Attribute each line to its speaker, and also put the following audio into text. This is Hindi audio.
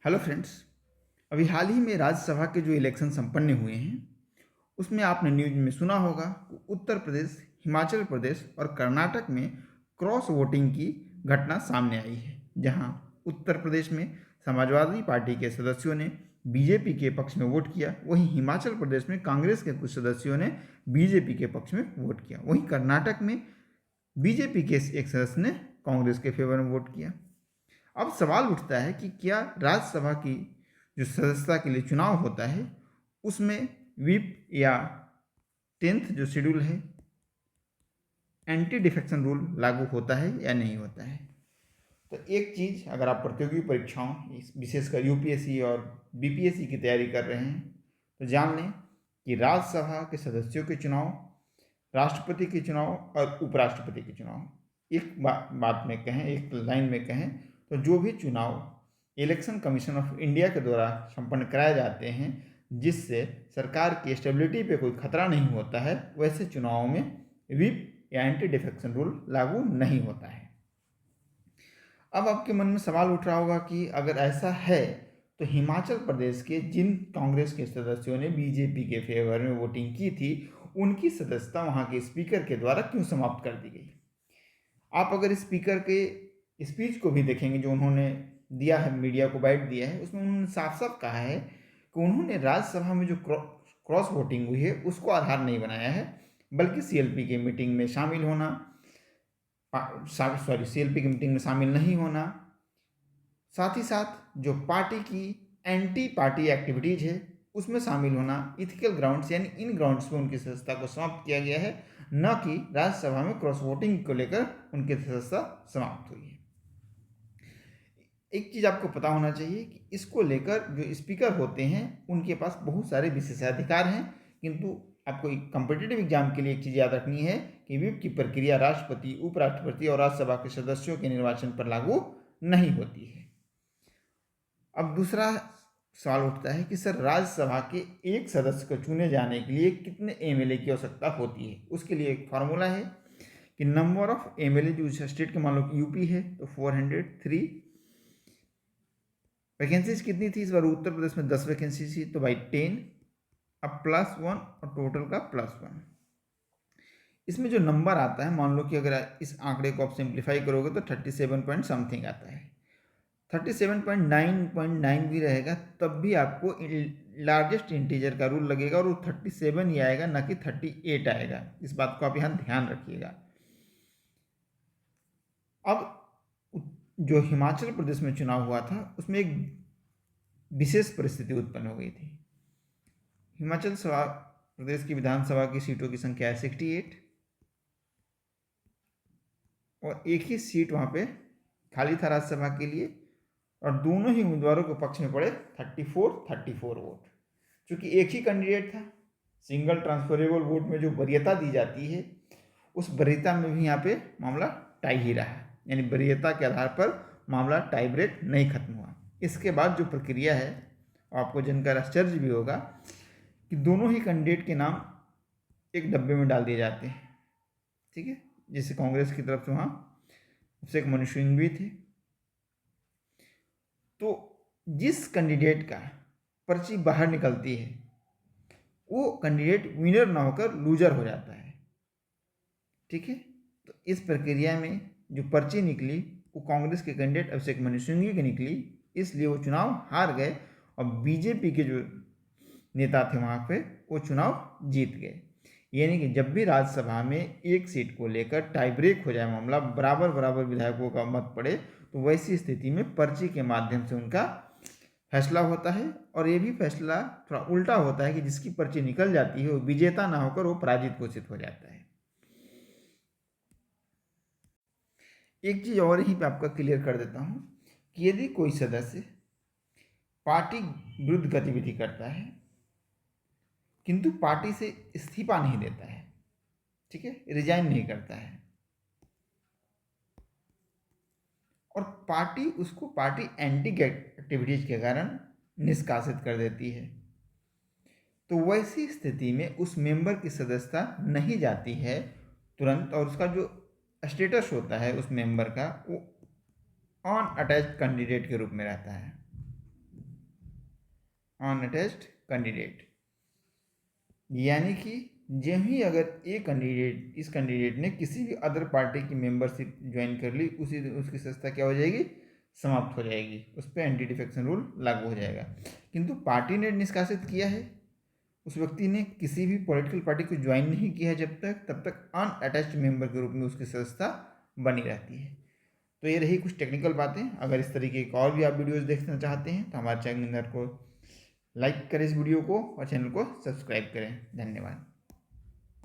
Speaker 1: Hello friends. अभी हाल ही में राज्यसभा के जो इलेक्शन संपन्न हुए हैं उसमें आपने न्यूज में सुना होगा कि उत्तर प्रदेश, हिमाचल प्रदेश और कर्नाटक में क्रॉस वोटिंग की घटना सामने आई है, जहां उत्तर प्रदेश में समाजवादी पार्टी के सदस्यों ने बीजेपी के पक्ष में वोट किया, वहीं हिमाचल प्रदेश में कांग्रेस के कुछ सदस्यों ने बीजेपी के पक्ष में वोट किया, वहीं कर्नाटक में बीजेपी के एक सदस्य ने कांग्रेस के फेवर में वोट किया। अब सवाल उठता है कि क्या राज्यसभा की जो सदस्यता के लिए चुनाव होता है उसमें व्हिप या 10th जो शेड्यूल है, एंटी डिफेक्शन रूल लागू होता है या नहीं होता है। तो एक चीज़, अगर आप प्रतियोगी परीक्षाओं विशेषकर यूपीएससी और बीपीएससी की तैयारी कर रहे हैं तो जान लें कि राज्यसभा के सदस्यों के चुनाव, राष्ट्रपति के चुनाव और उपराष्ट्रपति के चुनाव, एक बात में कहें, एक लाइन में कहें तो जो भी चुनाव इलेक्शन कमीशन ऑफ इंडिया के द्वारा संपन्न कराए जाते हैं जिससे सरकार की स्टेबिलिटी पे कोई खतरा नहीं होता है, वैसे चुनावों में व्हिप या एंटी डिफेक्शन रूल लागू नहीं होता है। अब आपके मन में सवाल उठ रहा होगा कि अगर ऐसा है तो हिमाचल प्रदेश के जिन कांग्रेस के सदस्यों ने बीजेपी के फेवर में वोटिंग की थी उनकी सदस्यता वहाँ के स्पीकर के द्वारा क्यों समाप्त कर दी गई। आप अगर स्पीकर के स्पीच को भी देखेंगे जो उन्होंने दिया है, मीडिया को बाइट दिया है, उसमें उन्होंने साफ साफ कहा है कि उन्होंने राज्यसभा में जो क्रॉस वोटिंग हुई है उसको आधार नहीं बनाया है, बल्कि सीएलपी की मीटिंग में शामिल होना, सीएलपी की मीटिंग में शामिल नहीं होना, साथ ही साथ जो पार्टी की एंटी पार्टी एक्टिविटीज़ है उसमें शामिल होना, इथिकल ग्राउंड्स यानी इन ग्राउंड्स पे उनकी सदस्यता को समाप्त किया गया है, न कि राज्यसभा में क्रॉस वोटिंग को लेकर उनकी सदस्यता समाप्त हुई है। एक चीज़ आपको पता होना चाहिए कि इसको लेकर जो स्पीकर होते हैं उनके पास बहुत सारे विशेषाधिकार हैं, किंतु आपको एक कॉम्पिटिटिव एग्जाम के लिए एक चीज़ याद रखनी है कि व्हिप की प्रक्रिया राष्ट्रपति, उपराष्ट्रपति और राज्यसभा के सदस्यों के निर्वाचन पर लागू नहीं होती है। अब दूसरा सवाल उठता है कि सर राज्यसभा के एक सदस्य को चुने जाने के लिए कितने एमएलए की आवश्यकता होती है। उसके लिए एक फार्मूला है कि नंबर ऑफ एमएलए जो स्टेट के, मान लो कि यूपी है तो 403 वैकेंसीज कितनी थी इस बार उत्तर प्रदेश में, 10 वैकेंसी थी, तो बाई 10 अब +1 और टोटल का +1। इसमें जो नंबर आता है, मान लो कि अगर इस आंकड़े को आप सिंप्लीफाई करोगे तो 37 पॉइंट समथिंग आता है, 37.9 भी रहेगा तब भी आपको लार्जेस्ट इंटीजर का रूल लगेगा और वो 37 ही आएगा, ना कि 38 आएगा। इस बात को आप यहाँ ध्यान रखिएगा। अब जो हिमाचल प्रदेश में चुनाव हुआ था उसमें एक विशेष परिस्थिति उत्पन्न हो गई थी। हिमाचल प्रदेश की विधानसभा की सीटों की संख्या है 68 और एक ही सीट वहाँ पे खाली था राज्यसभा के लिए, और दोनों ही उम्मीदवारों के पक्ष में पड़े 34 वोट। चूंकि एक ही कैंडिडेट था, सिंगल ट्रांसफरेबल वोट में जो वरीयता दी जाती है उस वरीयता में भी यहाँ पे मामला टाई ही रहा, यानी वरीयता के आधार पर मामला टाई ब्रेक नहीं खत्म हुआ। इसके बाद जो प्रक्रिया है, आपको जानकर आश्चर्य भी होगा कि दोनों ही कैंडिडेट के नाम एक डब्बे में डाल दिए जाते हैं, ठीक है। जैसे कांग्रेस की तरफ से वहाँ अभिषेक मनु सिंह भी थे, तो जिस कैंडिडेट का पर्ची बाहर निकलती है वो कैंडिडेट विनर ना होकर लूजर हो जाता है, ठीक है। तो इस प्रक्रिया में जो पर्ची निकली वो कांग्रेस के कैंडिडेट अभिषेक मनु सिंह की निकली, इसलिए वो चुनाव हार गए और बीजेपी के जो नेता थे वहाँ पे वो चुनाव जीत गए। यानी कि जब भी राज्यसभा में एक सीट को लेकर टाई ब्रेक हो जाए, मामला बराबर बराबर विधायकों का मत पड़े, तो वैसी स्थिति में पर्ची के माध्यम से उनका फैसला होता है। और ये भी फैसला थोड़ा उल्टा होता है कि जिसकी पर्ची निकल जाती है वो विजेता ना होकर वो पराजित घोषित हो जाता है। एक चीज और ही पे आपका क्लियर कर देता हूं कि यदि कोई सदस्य पार्टी विरुद्ध गतिविधि करता है किंतु पार्टी से इस्तीफा नहीं देता है, ठीक है, रिजाइन नहीं करता है, और पार्टी उसको पार्टी एंटी एक्टिविटीज के कारण निष्कासित कर देती है, तो वैसी स्थिति में उस मेंबर की सदस्यता नहीं जाती है तुरंत, और उसका जो स्टेटस होता है उस मेंबर का वो अनअटैच्ड कैंडिडेट के रूप में रहता है। Unattached candidate. यानी कि जब ही अगर इस कैंडिडेट ने किसी भी अदर पार्टी की मेंबरशिप ज्वाइन कर ली, उसकी सदस्यता क्या हो जाएगी, समाप्त हो जाएगी, उस पर एंटी डिफेक्शन रूल लागू हो जाएगा। किंतु पार्टी ने निष्कासित किया है, उस व्यक्ति ने किसी भी पॉलिटिकल पार्टी को ज्वाइन नहीं किया है जब तक, तब तक अनअटैच्ड मेंबर के रूप में उसकी सदस्यता बनी रहती है। तो ये रही कुछ टेक्निकल बातें। अगर इस तरीके के और भी आप वीडियोस देखना चाहते हैं तो हमारे चैनल को लाइक करें इस वीडियो को और चैनल को सब्सक्राइब करें। धन्यवाद।